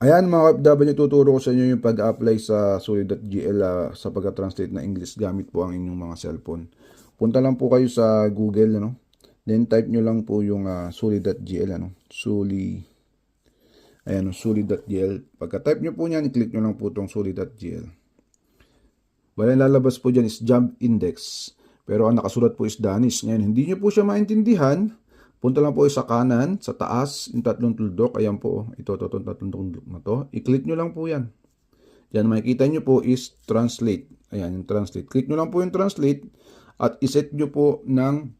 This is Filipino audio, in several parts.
Ayan mga OFW, tuturo ko sa inyo yung pag-apply sa Sulit.gl sa pag-translate na English gamit po ang inyong mga cellphone. Punta lang po kayo sa Google, ano? Then type nyo lang po yung Sulit.gl, ano? Ayan, Sulit.gl. Pagka-type nyo po niyan, i-click nyo lang po itong Sulit.gl. Wala lalabas po dyan is job index. Pero ang nakasulat po is Danish. Ngayon, hindi nyo po siya maintindihan. Punta lang po sa kanan, sa taas, yung tatlong tuldok. Ayan po, ito, tatlong tuldok na to. I-click nyo lang po yan. Yan, makikita nyo po is translate. Ayan, yung translate. Click nyo lang po yung translate at iset nyo po ng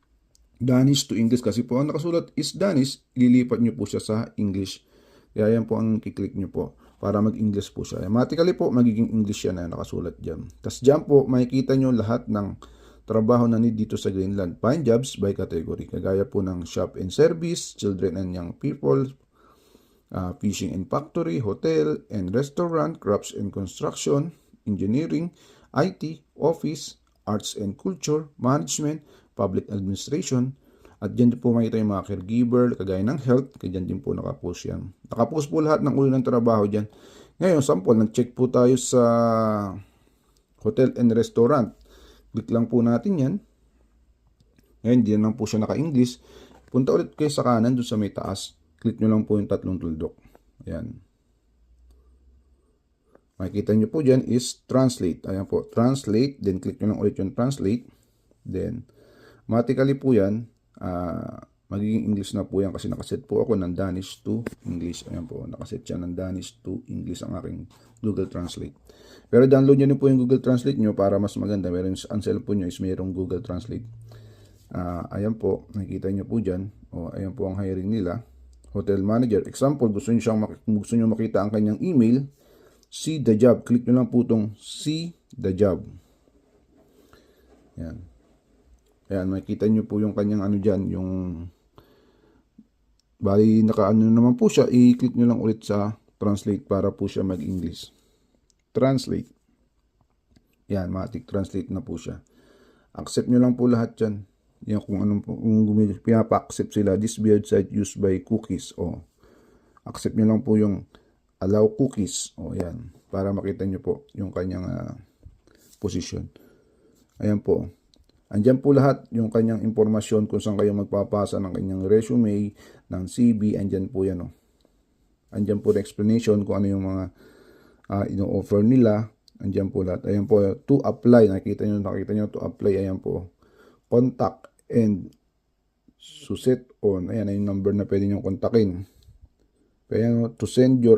Danish to English. Kasi po ang nakasulat is Danish, ililipat nyo po siya sa English. Kaya yan po ang kiklik nyo po para mag-English po siya. Automatically po, magiging English yan na nakasulat dyan. Tapos dyan po, makikita nyo lahat ng trabaho na need dito sa Greenland. Find jobs by category. Kagaya po ng shop and service, children and young people, fishing and factory, hotel and restaurant, crafts and construction, engineering, IT, office, arts and culture, management, public administration. At dyan po makita yung mga caregiver, kagaya ng health, kaya dyan din po nakapost yan. Nakapost po lahat ng ulo ng trabaho dyan. Ngayon, sample, nag-check po tayo sa hotel and restaurant. Click lang po natin yan. Ngayon, di lang po siya naka-English. Punta ulit kayo sa kanan, doon sa may taas. Click nyo lang po yung tatlong tuldok. Ayan. Makikita nyo po dyan is translate. Ayan po, translate. Then click nyo lang ulit yung translate. Then, automatically po yan, magiging English na po yan kasi nakaset po ako ng Danish to English. Ayan po, nakaset siya ng Danish to English ang aking Google Translate. Pero download nyo din po yung Google Translate nyo para mas maganda. Meron ang cellphone nyo is mayroong Google Translate. Ayan po, nakikita nyo po dyan. Ayan po ang hiring nila. Hotel manager. Example, gusto nyo makita ang kanyang email. See the job. Click nyo lang po itong see the job. Ayan. Ayan, makikita nyo po yung kanyang ano dyan, yung bali naka-ano naman po siya, i-click nyo lang ulit sa translate para po siya mag-English. Translate. Yan, matik translate na po siya. Accept nyo lang po lahat yan. Yan kung anong pinapa-accept sila. This website used by cookies. Accept nyo lang po yung allow cookies. Yan. Para makita nyo po yung kanyang position. Ayan po. Andyan po lahat yung kanyang impormasyon kung saan kayo magpapasa ng kanyang resume, ng CV, andyan po yan. Andyan po the explanation kung ano yung mga ino-offer nila. Andyan po lahat. Ayan po, to apply. Nakita nyo to apply. Ayan po. Contact and to set on. Ayan yung number na pwede nyo kontakin. Ayan, to send your